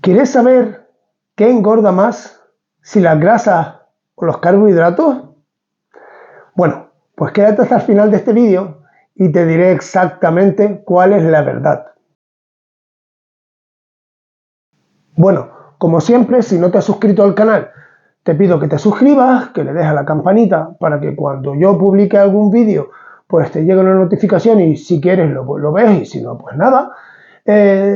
¿Quieres saber qué engorda más, si las grasas o los carbohidratos? Bueno, pues quédate hasta el final de este vídeo y te diré exactamente cuál es la verdad. Bueno, como siempre, si no te has suscrito al canal, te pido que te suscribas, que le des a la campanita para que cuando yo publique algún vídeo, pues te llegue una notificación y si quieres lo ves y si no, pues nada.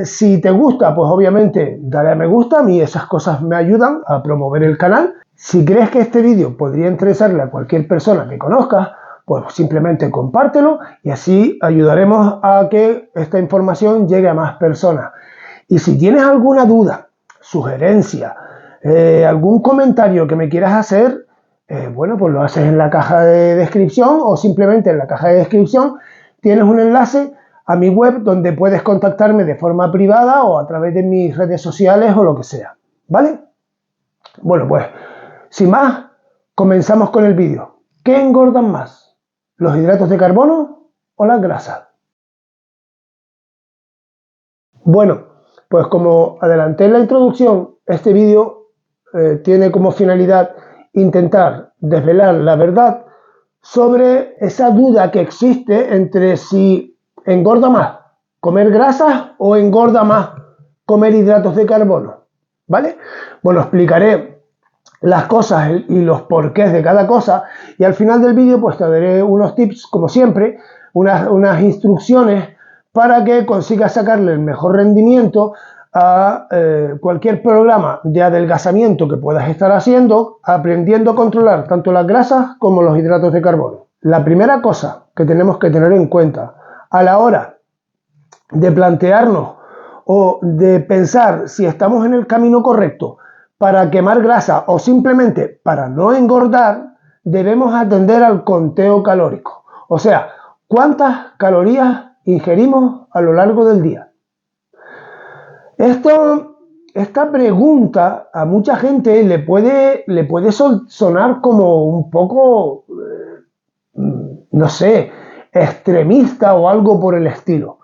Si te gusta, pues obviamente dale a me gusta, a mí esas cosas me ayudan a promover el canal. Si crees que este vídeo podría interesarle a cualquier persona que conozcas, pues simplemente compártelo y así ayudaremos a que esta información llegue a más personas. Y si tienes alguna duda, sugerencia, algún comentario que me quieras hacer, bueno, pues lo haces en la caja de descripción o simplemente en la caja de descripción tienes un enlace a mi web donde puedes contactarme de forma privada o a través de mis redes sociales o lo que sea, ¿vale? Bueno, pues, sin más, comenzamos con el vídeo. ¿Qué engordan más? ¿Los hidratos de carbono o las grasas? Bueno, pues como adelanté en la introducción, este vídeo tiene como finalidad intentar desvelar la verdad sobre esa duda que existe entre si engorda más comer grasas o engorda más comer hidratos de carbono, ¿vale? Bueno, explicaré las cosas y los porqués de cada cosa y al final del vídeo pues te daré unos tips, como siempre, unas instrucciones para que consigas sacarle el mejor rendimiento a cualquier programa de adelgazamiento que puedas estar haciendo, aprendiendo a controlar tanto las grasas como los hidratos de carbono. La primera cosa que tenemos que tener en cuenta a la hora de plantearnos o de pensar si estamos en el camino correcto para quemar grasa o simplemente para no engordar, debemos atender al conteo calórico. O sea, ¿cuántas calorías ingerimos a lo largo del día? Esta pregunta a mucha gente le puede sonar como un poco, no sé, extremista o algo por el estilo.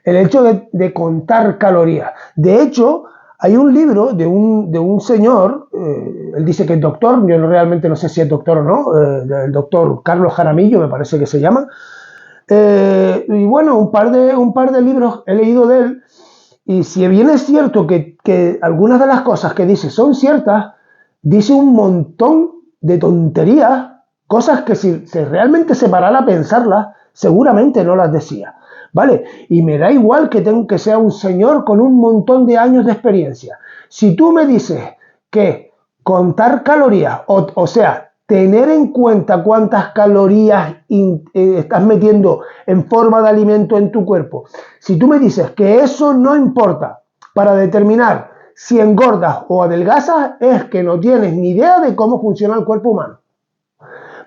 El hecho de contar calorías. De hecho, hay un libro de un señor, él dice que es doctor, yo realmente no sé si es doctor o no, el doctor Carlos Jaramillo me parece que se llama, y bueno, un par de libros he leído de él, y si bien es cierto que algunas de las cosas que dice son ciertas, dice un montón de tonterías, cosas que si realmente se parara a pensarlas, seguramente no las decía, ¿vale? Y me da igual que sea un señor con un montón de años de experiencia. Si tú me dices que contar calorías, o sea, tener en cuenta cuántas calorías estás metiendo en forma de alimento en tu cuerpo, si tú me dices que eso no importa para determinar si engordas o adelgazas, es que no tienes ni idea de cómo funciona el cuerpo humano,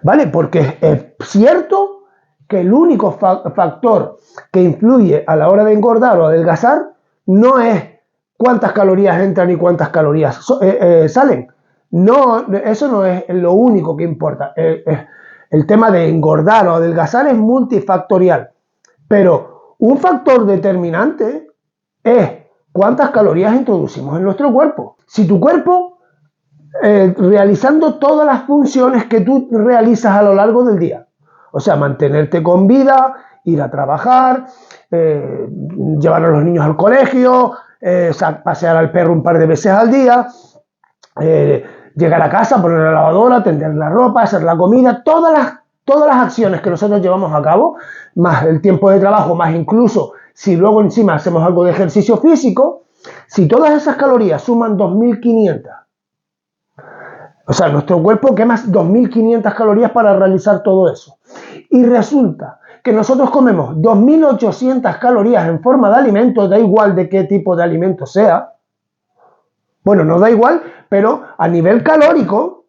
¿vale? Porque es cierto que el único factor que influye a la hora de engordar o adelgazar no es cuántas calorías entran y cuántas calorías salen. No, eso no es lo único que importa. El tema de engordar o adelgazar es multifactorial, pero un factor determinante es cuántas calorías introducimos en nuestro cuerpo. Si tu cuerpo, realizando todas las funciones que tú realizas a lo largo del día, o sea, mantenerte con vida, ir a trabajar, llevar a los niños al colegio, pasear al perro un par de veces al día, llegar a casa, poner la lavadora, tender la ropa, hacer la comida, todas las acciones que nosotros llevamos a cabo, más el tiempo de trabajo, más incluso si luego encima hacemos algo de ejercicio físico, si todas esas calorías suman 2.500, o sea, nuestro cuerpo quema 2.500 calorías para realizar todo eso. Y resulta que nosotros comemos 2.800 calorías en forma de alimento, da igual de qué tipo de alimento sea. Bueno, no da igual, pero a nivel calórico,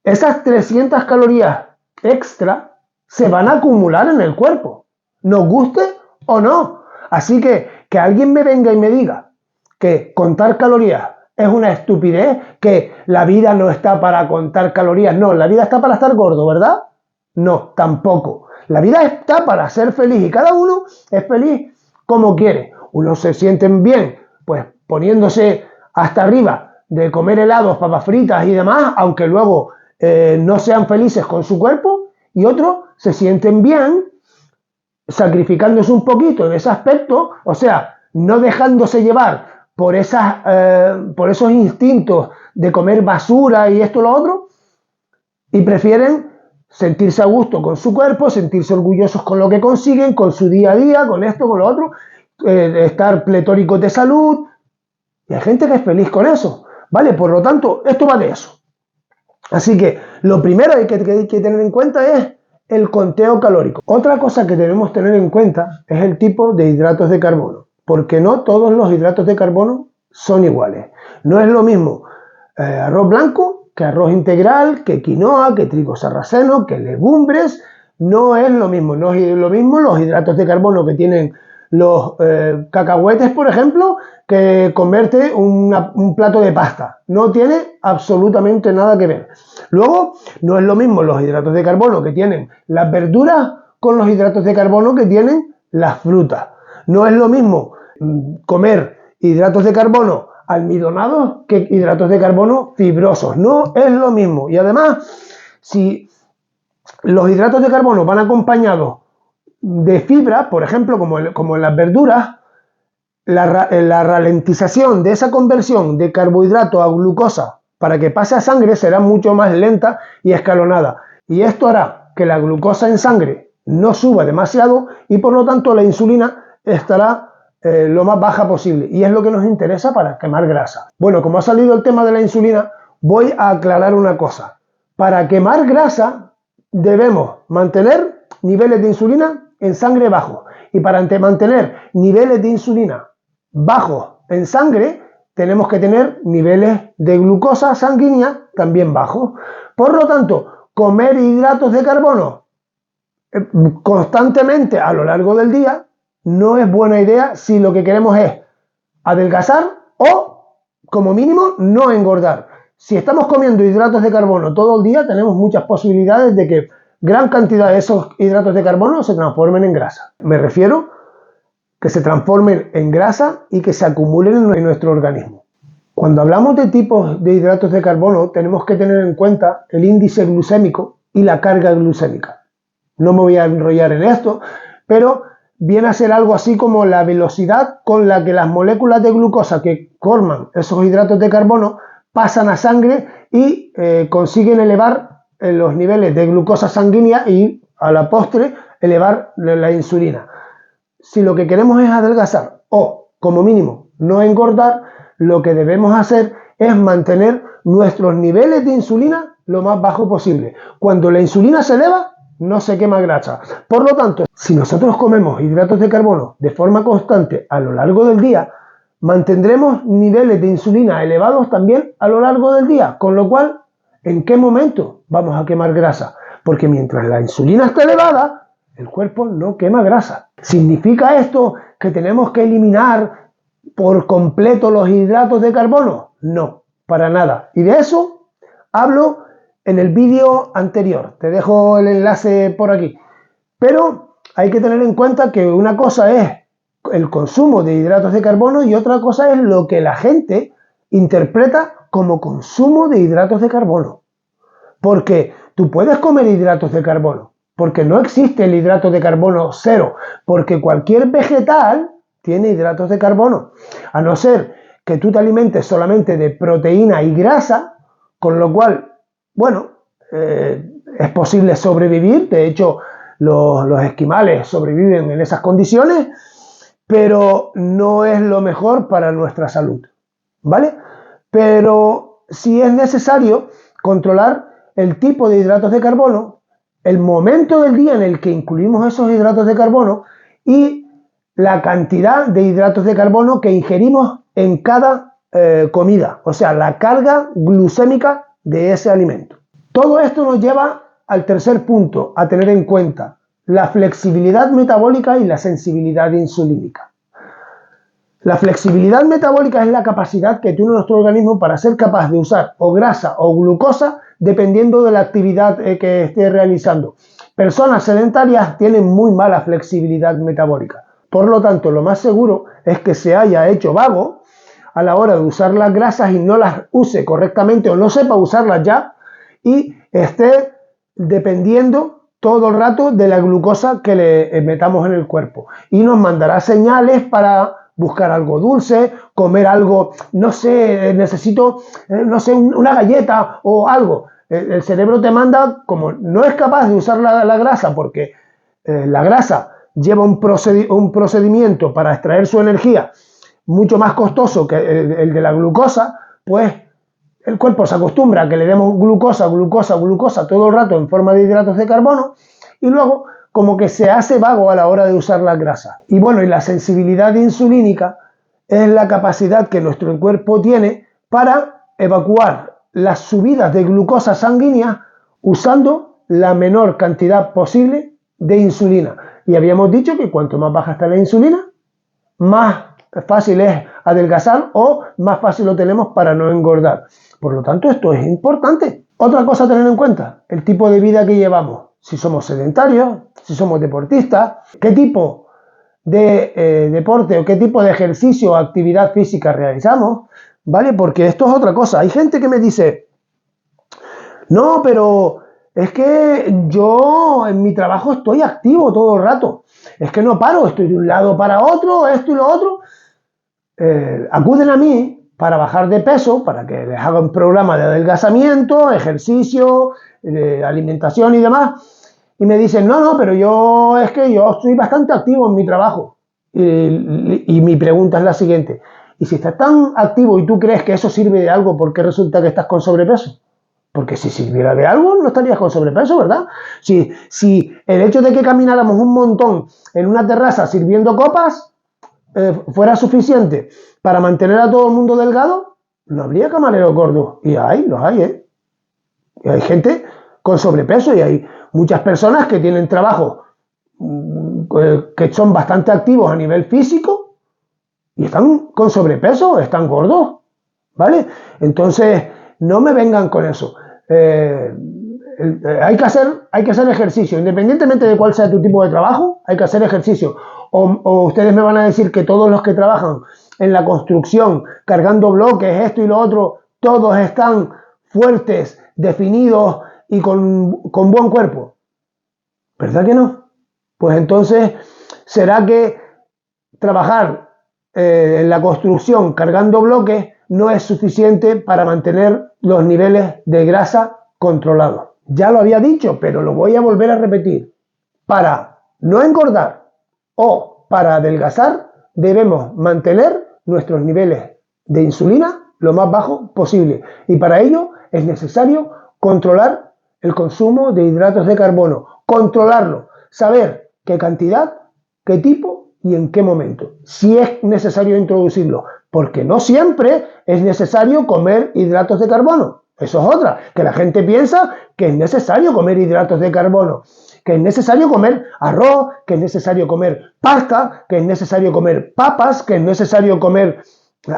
esas 300 calorías extra se van a acumular en el cuerpo, nos guste o no. Así que alguien me venga y me diga que contar calorías es una estupidez, que la vida no está para contar calorías. No, la vida está para estar gordo, ¿verdad? No, tampoco. La vida está para ser feliz y cada uno es feliz como quiere. Unos se sienten bien, pues poniéndose hasta arriba de comer helados, papas fritas y demás, aunque luego no sean felices con su cuerpo, y otros se sienten bien sacrificándose un poquito en ese aspecto, o sea, no dejándose llevar por esos instintos de comer basura y esto y lo otro, y prefieren sentirse a gusto con su cuerpo, sentirse orgullosos con lo que consiguen, con su día a día, con esto, con lo otro, estar pletóricos de salud, y hay gente que es feliz con eso, ¿vale? Por lo tanto, esto va de eso. Así que lo primero que hay que tener en cuenta es el conteo calórico. Otra cosa que debemos tener en cuenta es el tipo de hidratos de carbono, porque no todos los hidratos de carbono son iguales. No es lo mismo arroz blanco que arroz integral, que quinoa, que trigo sarraceno, que legumbres. No es lo mismo. No es lo mismo los hidratos de carbono que tienen los cacahuetes, por ejemplo, que comerte un plato de pasta. No tiene absolutamente nada que ver. Luego, no es lo mismo los hidratos de carbono que tienen las verduras con los hidratos de carbono que tienen las frutas. No es lo mismo comer hidratos de carbono almidonados que hidratos de carbono fibrosos. No es lo mismo. Y además, si los hidratos de carbono van acompañados de fibra, por ejemplo, como en las verduras, la ralentización de esa conversión de carbohidrato a glucosa para que pase a sangre será mucho más lenta y escalonada. Y esto hará que la glucosa en sangre no suba demasiado y por lo tanto la insulina estará lo más baja posible. Y es lo que nos interesa para quemar grasa. Bueno, como ha salido el tema de la insulina, voy a aclarar una cosa. Para quemar grasa debemos mantener niveles de insulina en sangre bajos. Y para mantener niveles de insulina bajos en sangre, tenemos que tener niveles de glucosa sanguínea también bajos. Por lo tanto, comer hidratos de carbono constantemente a lo largo del día no es buena idea si lo que queremos es adelgazar o, como mínimo, no engordar. Si estamos comiendo hidratos de carbono todo el día, tenemos muchas posibilidades de que gran cantidad de esos hidratos de carbono se transformen en grasa. Me refiero que se transformen en grasa y que se acumulen en nuestro organismo. Cuando hablamos de tipos de hidratos de carbono, tenemos que tener en cuenta el índice glucémico y la carga glucémica. No me voy a enrollar en esto, pero viene a ser algo así como la velocidad con la que las moléculas de glucosa que forman esos hidratos de carbono pasan a sangre y consiguen elevar los niveles de glucosa sanguínea y a la postre elevar la insulina. Si lo que queremos es adelgazar o, como mínimo, no engordar, lo que debemos hacer es mantener nuestros niveles de insulina lo más bajo posible. Cuando la insulina se eleva, no se quema grasa. Por lo tanto, si nosotros comemos hidratos de carbono de forma constante a lo largo del día, mantendremos niveles de insulina elevados también a lo largo del día. Con lo cual, ¿en qué momento vamos a quemar grasa? Porque mientras la insulina está elevada, el cuerpo no quema grasa. ¿Significa esto que tenemos que eliminar por completo los hidratos de carbono? No, para nada. Y de eso hablo en el vídeo anterior. Te dejo el enlace por aquí. Pero hay que tener en cuenta que una cosa es el consumo de hidratos de carbono y otra cosa es lo que la gente interpreta como consumo de hidratos de carbono. Porque tú puedes comer hidratos de carbono, porque no existe el hidrato de carbono cero, porque cualquier vegetal tiene hidratos de carbono, a no ser que tú te alimentes solamente de proteína y grasa, con lo cual, bueno, es posible sobrevivir. De hecho, los esquimales sobreviven en esas condiciones, pero no es lo mejor para nuestra salud, ¿vale? Pero sí es necesario controlar el tipo de hidratos de carbono, el momento del día en el que incluimos esos hidratos de carbono y la cantidad de hidratos de carbono que ingerimos en cada comida, o sea, la carga glucémica de ese alimento. Todo esto nos lleva al tercer punto a tener en cuenta: la flexibilidad metabólica y la sensibilidad insulínica. La flexibilidad metabólica es la capacidad que tiene nuestro organismo para ser capaz de usar o grasa o glucosa dependiendo de la actividad que esté realizando. Personas sedentarias tienen muy mala flexibilidad metabólica. Por lo tanto, lo más seguro es que se haya hecho vago a la hora de usar las grasas y no las use correctamente o no sepa usarlas ya y esté dependiendo todo el rato de la glucosa que le metamos en el cuerpo. Y nos mandará señales para buscar algo dulce, comer algo, no sé, necesito, no sé, una galleta o algo. El cerebro te manda, como no es capaz de usar la grasa, porque la grasa lleva un procedimiento para extraer su energía mucho más costoso que el de la glucosa, pues el cuerpo se acostumbra a que le demos glucosa, glucosa, glucosa todo el rato en forma de hidratos de carbono y luego como que se hace vago a la hora de usar las grasas. Y bueno, y la sensibilidad insulínica es la capacidad que nuestro cuerpo tiene para evacuar las subidas de glucosa sanguínea usando la menor cantidad posible de insulina. Y habíamos dicho que cuanto más baja está la insulina, más fácil es adelgazar o más fácil lo tenemos para no engordar. Por lo tanto, esto es importante. Otra cosa a tener en cuenta, el tipo de vida que llevamos. Si somos sedentarios, si somos deportistas, qué tipo de deporte o qué tipo de ejercicio o actividad física realizamos, ¿vale? Porque esto es otra cosa. Hay gente que me dice, no, pero es que yo en mi trabajo estoy activo todo el rato. Es que no paro, estoy de un lado para otro, esto y lo otro. Acuden a mí para bajar de peso, para que les haga un programa de adelgazamiento, ejercicio, alimentación y demás. Y me dicen, no, pero yo estoy bastante activo en mi trabajo. Y mi pregunta es la siguiente. ¿Y si estás tan activo y tú crees que eso sirve de algo, por qué resulta que estás con sobrepeso? Porque si sirviera de algo, no estarías con sobrepeso, ¿verdad? Si el hecho de que camináramos un montón en una terraza sirviendo copas fuera suficiente para mantener a todo el mundo delgado, no habría camareros gordos. Y los hay, ¿eh? Y hay gente con sobrepeso y hay muchas personas que tienen trabajos que son bastante activos a nivel físico y están con sobrepeso, están gordos, ¿vale? Entonces, no me vengan con eso. Hay que hacer ejercicio, independientemente de cuál sea tu tipo de trabajo, hay que hacer ejercicio. O ustedes me van a decir que todos los que trabajan en la construcción, cargando bloques, esto y lo otro, todos están fuertes, definidos y con buen cuerpo. ¿Verdad que no? Pues entonces, ¿será que trabajar en la construcción cargando bloques no es suficiente para mantener los niveles de grasa controlados? Ya lo había dicho, pero lo voy a volver a repetir. Para no engordar o para adelgazar, debemos mantener nuestros niveles de insulina lo más bajo posible. Y para ello es necesario controlar el consumo de hidratos de carbono. Controlarlo. Saber qué cantidad, qué tipo y en qué momento. Si es necesario introducirlo. Porque no siempre es necesario comer hidratos de carbono. Eso es otra. Que la gente piensa que es necesario comer hidratos de carbono. Que es necesario comer arroz, que es necesario comer pasta, que es necesario comer papas, que es necesario comer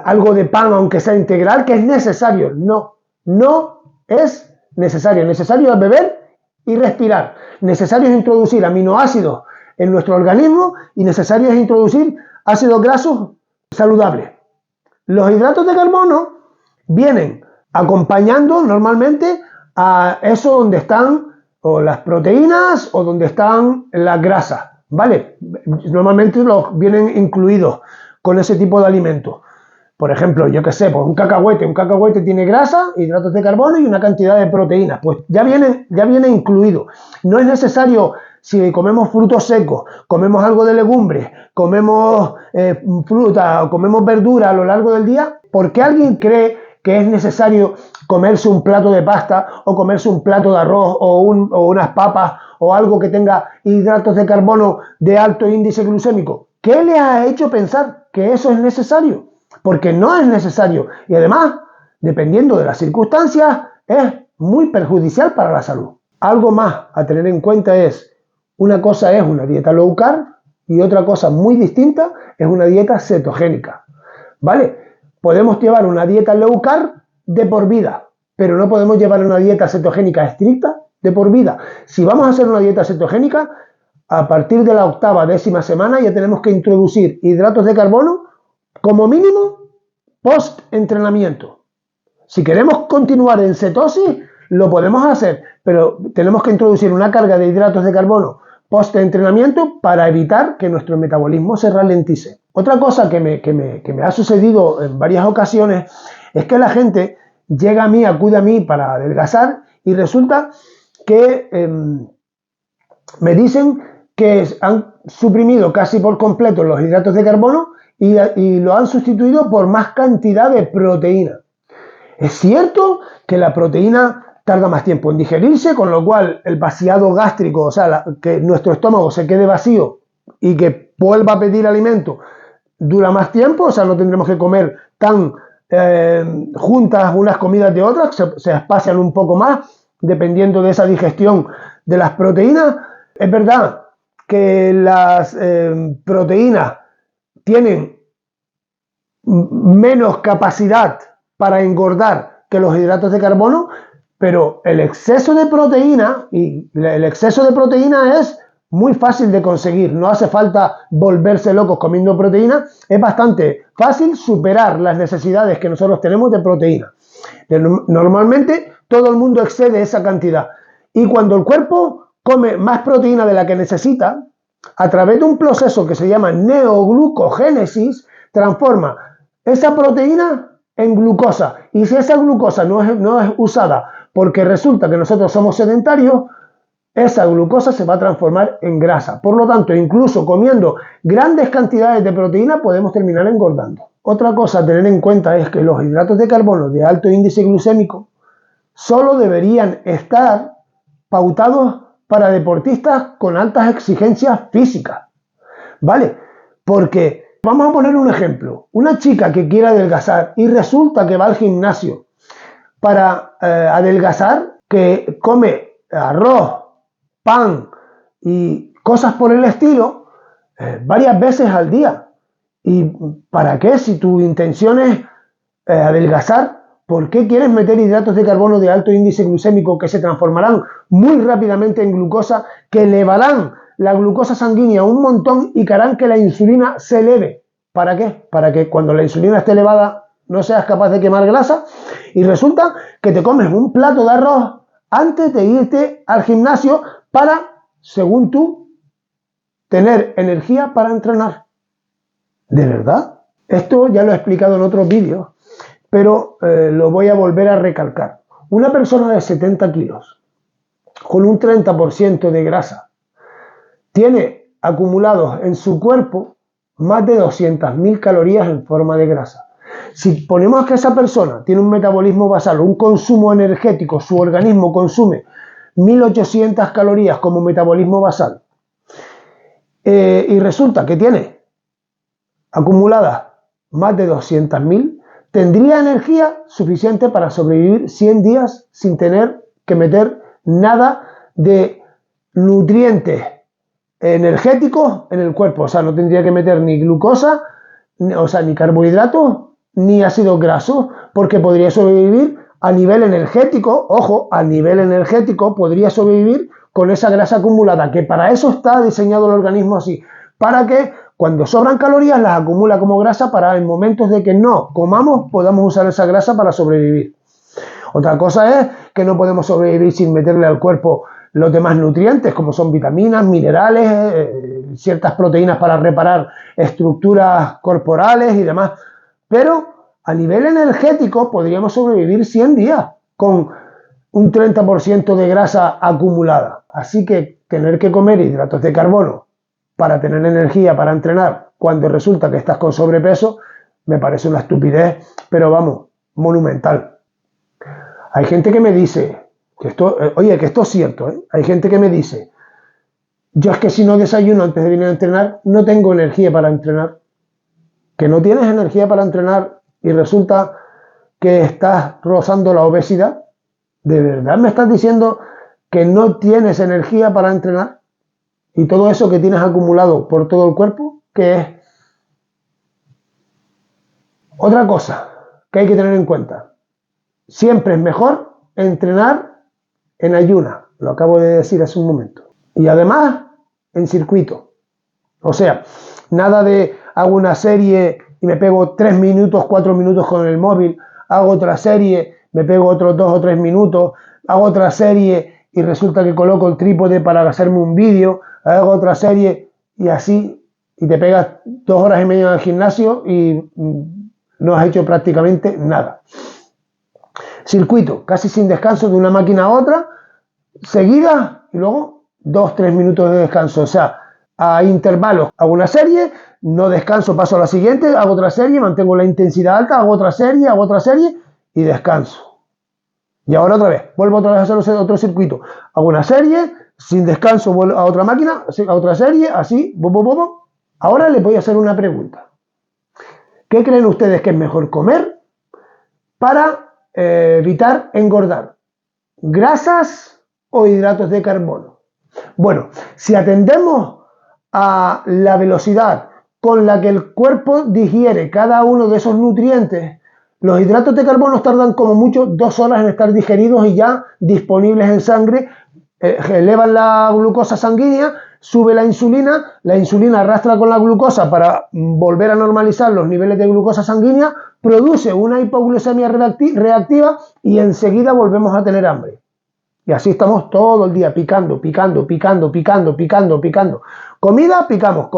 algo de pan aunque sea integral, que es necesario. No, no es necesario. Necesario es beber y respirar. Necesario es introducir aminoácidos en nuestro organismo y necesario es introducir ácidos grasos saludables. Los hidratos de carbono vienen acompañando normalmente a eso donde están o las proteínas o donde están las grasas, ¿vale? Normalmente los vienen incluidos con ese tipo de alimentos. Por ejemplo, yo qué sé, pues un cacahuete tiene grasa, hidratos de carbono y una cantidad de proteínas. Pues ya viene incluido. No es necesario, si comemos frutos secos, comemos algo de legumbres, comemos fruta o comemos verdura a lo largo del día, ¿por qué alguien cree que es necesario comerse un plato de pasta o comerse un plato de arroz o unas papas o algo que tenga hidratos de carbono de alto índice glucémico? ¿Qué le ha hecho pensar que eso es necesario? Porque no es necesario y además, dependiendo de las circunstancias, es muy perjudicial para la salud. Algo más a tener en cuenta es, una cosa es una dieta low carb y otra cosa muy distinta es una dieta cetogénica, ¿vale? Podemos llevar una dieta low carb de por vida, pero no podemos llevar una dieta cetogénica estricta de por vida. Si vamos a hacer una dieta cetogénica, a partir de la 8ª, 10ª semana ya tenemos que introducir hidratos de carbono como mínimo post-entrenamiento. Si queremos continuar en cetosis, lo podemos hacer, pero tenemos que introducir una carga de hidratos de carbono post-entrenamiento para evitar que nuestro metabolismo se ralentice. Otra cosa que me ha sucedido en varias ocasiones es que la gente llega a mí, acude a mí para adelgazar y resulta que me dicen que han suprimido casi por completo los hidratos de carbono y lo han sustituido por más cantidad de proteína. Es cierto que la proteína tarda más tiempo en digerirse, con lo cual el vaciado gástrico, o sea, que nuestro estómago se quede vacío y que vuelva a pedir alimento, dura más tiempo, o sea, no tendremos que comer tan juntas unas comidas de otras, se espacian un poco más, dependiendo de esa digestión de las proteínas. Es verdad que las proteínas tienen menos capacidad para engordar que los hidratos de carbono, pero el exceso de proteína es muy fácil de conseguir, no hace falta volverse locos comiendo proteína, es bastante fácil superar las necesidades que nosotros tenemos de proteína. Normalmente todo el mundo excede esa cantidad y cuando el cuerpo come más proteína de la que necesita, a través de un proceso que se llama neoglucogénesis, transforma esa proteína en glucosa. Y si esa glucosa no es usada porque resulta que nosotros somos sedentarios, esa glucosa se va a transformar en grasa. Por lo tanto, incluso comiendo grandes cantidades de proteína podemos terminar engordando. Otra cosa a tener en cuenta es que los hidratos de carbono de alto índice glucémico solo deberían estar pautados para deportistas con altas exigencias físicas, ¿vale? Porque, vamos a poner un ejemplo, una chica que quiera adelgazar y resulta que va al gimnasio para adelgazar, que come arroz, pan y cosas por el estilo varias veces al día. ¿Y para qué? Si tu intención es adelgazar, ¿por qué quieres meter hidratos de carbono de alto índice glucémico que se transformarán muy rápidamente en glucosa, que elevarán la glucosa sanguínea un montón y que harán que la insulina se eleve? ¿Para qué? Para que cuando la insulina esté elevada no seas capaz de quemar grasa y resulta que te comes un plato de arroz antes de irte al gimnasio para, según tú, tener energía para entrenar. ¿De verdad? Esto ya lo he explicado en otros vídeos, pero lo voy a volver a recalcar. Una persona de 70 kilos con un 30% de grasa tiene acumulados en su cuerpo más de 200.000 calorías en forma de grasa. Si ponemos que esa persona tiene un metabolismo basal, un consumo energético, su organismo consume 1.800 calorías como metabolismo basal, y resulta que tiene acumuladas más de 200.000, tendría energía suficiente para sobrevivir 100 días sin tener que meter nada de nutrientes energéticos en el cuerpo. O sea, no tendría que meter ni glucosa, ni carbohidratos, ni ácidos grasos, porque podría sobrevivir a nivel energético. Ojo, a nivel energético podría sobrevivir con esa grasa acumulada, que para eso está diseñado el organismo así, para que cuando sobran calorías las acumula como grasa para en momentos de que no comamos podamos usar esa grasa para sobrevivir. Otra cosa es que no podemos sobrevivir sin meterle al cuerpo los demás nutrientes, como son vitaminas, minerales, ciertas proteínas para reparar estructuras corporales y demás. Pero a nivel energético podríamos sobrevivir 100 días con un 30% de grasa acumulada. Así que tener que comer hidratos de carbono para tener energía para entrenar cuando resulta que estás con sobrepeso me parece una estupidez, pero vamos, monumental. Hay gente que me dice, que esto es cierto, ¿eh? Hay gente que me dice, yo es que si no desayuno antes de venir a entrenar, no tengo energía para entrenar. Que no tienes energía para entrenar y resulta que estás rozando la obesidad. ¿De verdad me estás diciendo que no tienes energía para entrenar? Y todo eso que tienes acumulado por todo el cuerpo, ¿qué es? Otra cosa que hay que tener en cuenta. Siempre es mejor entrenar en ayuna. Lo acabo de decir hace un momento. Y además, en circuito. O sea, nada de hago una serie y me pego 3 minutos, 4 minutos con el móvil, hago otra serie, me pego otros 2 o 3 minutos, hago otra serie y resulta que coloco el trípode para hacerme un vídeo, hago otra serie y así, y te pegas 2 horas y media en el gimnasio y no has hecho prácticamente nada. Circuito, casi sin descanso de una máquina a otra, seguida y luego 2-3 minutos de descanso, o sea, a intervalos hago una serie, no descanso, paso a la siguiente, hago otra serie, mantengo la intensidad alta, hago otra serie y descanso. Y ahora otra vez, vuelvo otra vez a hacer otro circuito. Hago una serie, sin descanso vuelvo a otra máquina, a otra serie, así, Ahora les voy a hacer una pregunta. ¿Qué creen ustedes que es mejor comer para evitar engordar? ¿Grasas o hidratos de carbono? Bueno, si atendemos a la velocidad con la que el cuerpo digiere cada uno de esos nutrientes, los hidratos de carbono tardan como mucho 2 horas en estar digeridos y ya disponibles en sangre, elevan la glucosa sanguínea, sube la insulina arrastra con la glucosa para volver a normalizar los niveles de glucosa sanguínea, produce una hipoglucemia reactiva y enseguida volvemos a tener hambre. Y así estamos todo el día picando. Comida, picamos.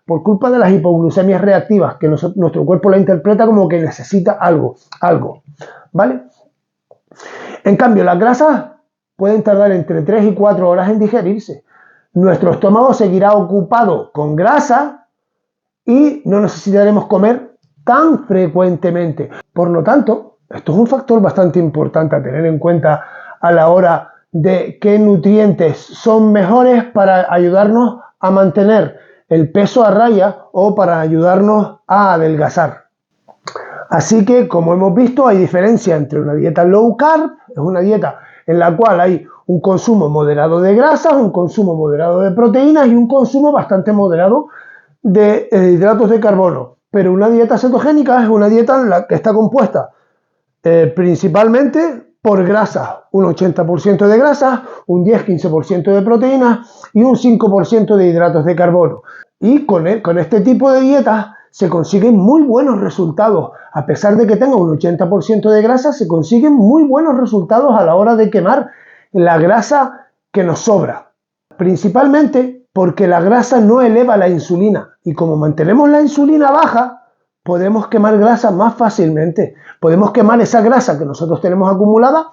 Por culpa de las hipoglucemias reactivas, que nuestro cuerpo la interpreta como que necesita algo, ¿vale? En cambio, las grasas pueden tardar entre 3 y 4 horas en digerirse. Nuestro estómago seguirá ocupado con grasa y no necesitaremos comer tan frecuentemente. Por lo tanto, esto es un factor bastante importante a tener en cuenta a la hora de qué nutrientes son mejores para ayudarnos a mantener el peso a raya o para ayudarnos a adelgazar. Así que, como hemos visto, hay diferencia entre una dieta low carb, es una dieta en la cual hay un consumo moderado de grasas, un consumo moderado de proteínas y un consumo bastante moderado de hidratos de carbono. Pero una dieta cetogénica es una dieta en la que está compuesta principalmente por grasas, un 80% de grasas, un 10-15% de proteínas y un 5% de hidratos de carbono. Y con este tipo de dietas se consiguen muy buenos resultados. A pesar de que tenga un 80% de grasa, se consiguen muy buenos resultados a la hora de quemar la grasa que nos sobra. Principalmente porque la grasa no eleva la insulina. Y como mantenemos la insulina baja, podemos quemar grasa más fácilmente. Podemos quemar esa grasa que nosotros tenemos acumulada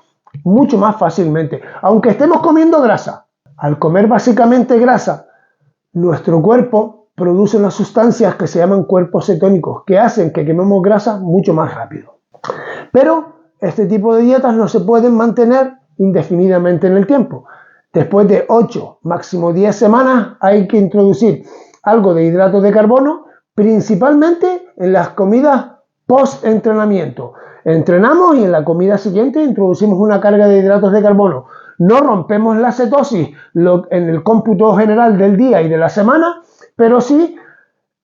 mucho más fácilmente. Aunque estemos comiendo grasa. Al comer básicamente grasa, nuestro cuerpo produce unas sustancias que se llaman cuerpos cetónicos, que hacen que quememos grasa mucho más rápido. Pero este tipo de dietas no se pueden mantener indefinidamente en el tiempo. Después de 8, máximo 10 semanas, hay que introducir algo de hidratos de carbono, principalmente en las comidas post-entrenamiento. Entrenamos y en la comida siguiente introducimos una carga de hidratos de carbono. No rompemos la cetosis en el cómputo general del día y de la semana, pero sí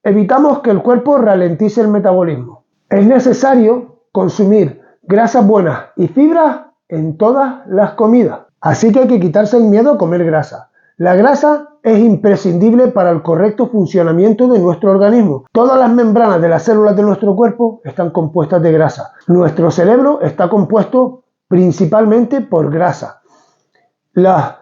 evitamos que el cuerpo ralentice el metabolismo. Es necesario consumir grasas buenas y fibras en todas las comidas. Así que hay que quitarse el miedo a comer grasa. La grasa es imprescindible para el correcto funcionamiento de nuestro organismo. Todas las membranas de las células de nuestro cuerpo están compuestas de grasa. Nuestro cerebro está compuesto principalmente por grasa. Las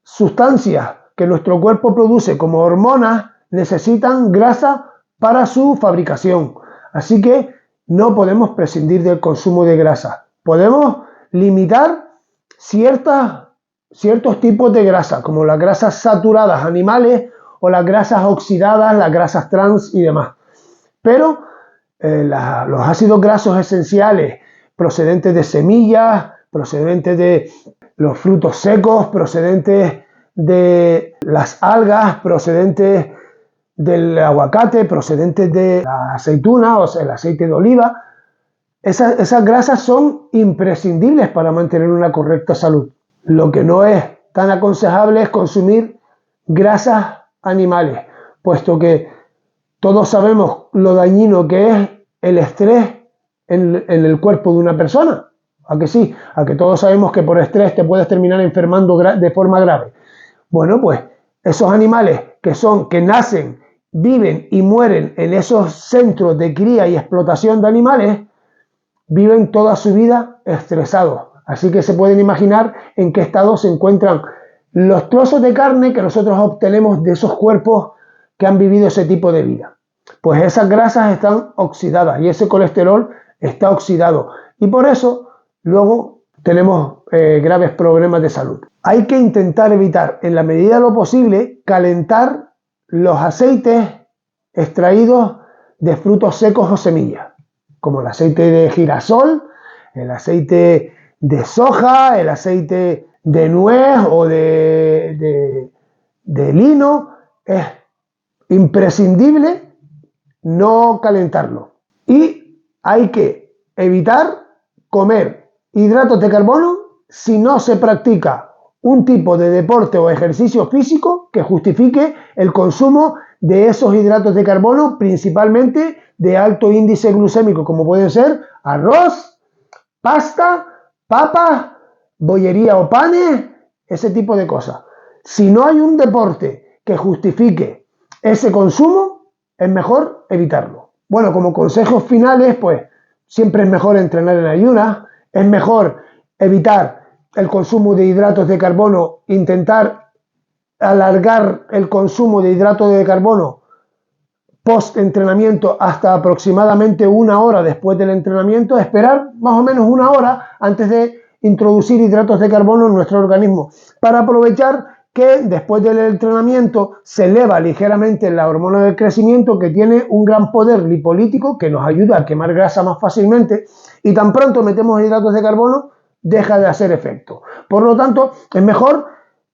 sustancias que nuestro cuerpo produce como hormonas necesitan grasa para su fabricación. Así que no podemos prescindir del consumo de grasa. Podemos limitar ciertos tipos de grasa, como las grasas saturadas animales o las grasas oxidadas, las grasas trans y demás. Pero los ácidos grasos esenciales procedentes de semillas, procedentes de los frutos secos, procedentes de las algas, procedentes del aguacate, procedentes de la aceituna, o sea, el aceite de oliva, esas grasas son imprescindibles para mantener una correcta salud. Lo que no es tan aconsejable es consumir grasas animales, puesto que todos sabemos lo dañino que es el estrés en el cuerpo de una persona. ¿A que sí? A que todos sabemos que por estrés te puedes terminar enfermando de forma grave. Bueno, pues esos animales que nacen viven y mueren en esos centros de cría y explotación de animales, viven toda su vida estresados. Así que se pueden imaginar en qué estado se encuentran los trozos de carne que nosotros obtenemos de esos cuerpos que han vivido ese tipo de vida. Pues esas grasas están oxidadas y ese colesterol está oxidado. Y por eso luego tenemos graves problemas de salud. Hay que intentar evitar en la medida de lo posible calentar los aceites extraídos de frutos secos o semillas, como el aceite de girasol, el aceite de soja, el aceite de nuez o de lino. Es imprescindible no calentarlo. Y hay que evitar comer hidratos de carbono si no se practica un tipo de deporte o ejercicio físico que justifique el consumo de esos hidratos de carbono, principalmente de alto índice glucémico, como pueden ser arroz, pasta, papas, bollería o panes, ese tipo de cosas. Si no hay un deporte que justifique ese consumo, es mejor evitarlo. Bueno, como consejos finales, pues siempre es mejor entrenar en ayunas, es mejor evitar el consumo de hidratos de carbono, intentar alargar el consumo de hidratos de carbono post-entrenamiento hasta aproximadamente 1 hora después del entrenamiento, esperar más o menos 1 hora antes de introducir hidratos de carbono en nuestro organismo, para aprovechar que después del entrenamiento se eleva ligeramente la hormona del crecimiento, que tiene un gran poder lipolítico que nos ayuda a quemar grasa más fácilmente, y tan pronto metemos hidratos de carbono deja de hacer efecto. Por lo tanto, es mejor,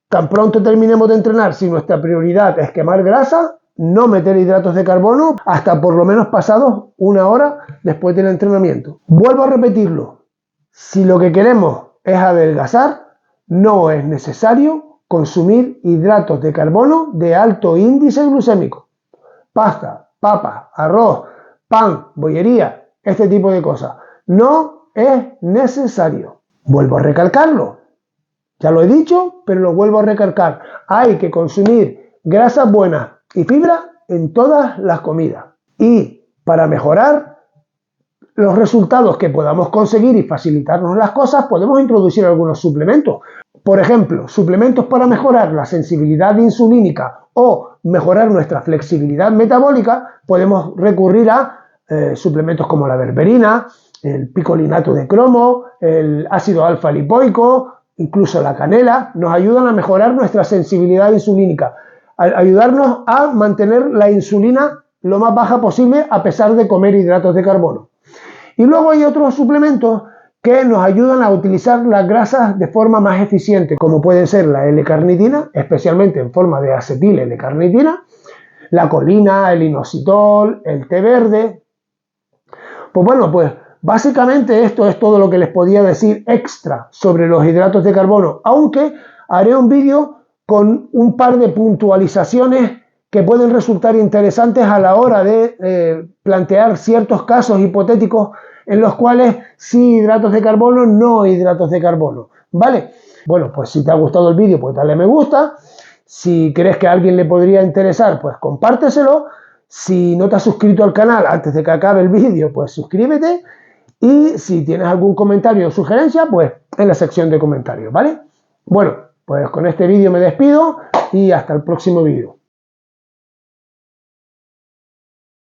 tan pronto terminemos de entrenar, si nuestra prioridad es quemar grasa, no meter hidratos de carbono hasta por lo menos pasados 1 hora después del entrenamiento. Vuelvo a repetirlo, si lo que queremos es adelgazar, no es necesario consumir hidratos de carbono de alto índice glucémico. Pasta, papa, arroz, pan, bollería, este tipo de cosas. No es necesario. Vuelvo a recalcarlo. Ya lo he dicho, pero lo vuelvo a recalcar. Hay que consumir grasas buenas y fibra en todas las comidas. Y para mejorar los resultados que podamos conseguir y facilitarnos las cosas, podemos introducir algunos suplementos. Por ejemplo, suplementos para mejorar la sensibilidad insulínica o mejorar nuestra flexibilidad metabólica, podemos recurrir a suplementos como la berberina, el picolinato de cromo, el ácido alfa lipoico, incluso la canela. Nos ayudan a mejorar nuestra sensibilidad insulínica, a ayudarnos a mantener la insulina lo más baja posible a pesar de comer hidratos de carbono. Y luego hay otros suplementos que nos ayudan a utilizar las grasas de forma más eficiente, como pueden ser la L-carnitina, especialmente en forma de acetil L-carnitina, la colina, el inositol, el té verde. Pues bueno, pues básicamente esto es todo lo que les podía decir extra sobre los hidratos de carbono, aunque haré un vídeo con un par de puntualizaciones que pueden resultar interesantes a la hora de plantear ciertos casos hipotéticos en los cuales sí hidratos de carbono, no hidratos de carbono, ¿vale? Bueno, pues si te ha gustado el vídeo, pues dale me gusta. Si crees que a alguien le podría interesar, pues compárteselo. Si no te has suscrito al canal antes de que acabe el vídeo, pues suscríbete. Y si tienes algún comentario o sugerencia, pues en la sección de comentarios, ¿vale? Bueno, pues con este vídeo me despido y hasta el próximo vídeo.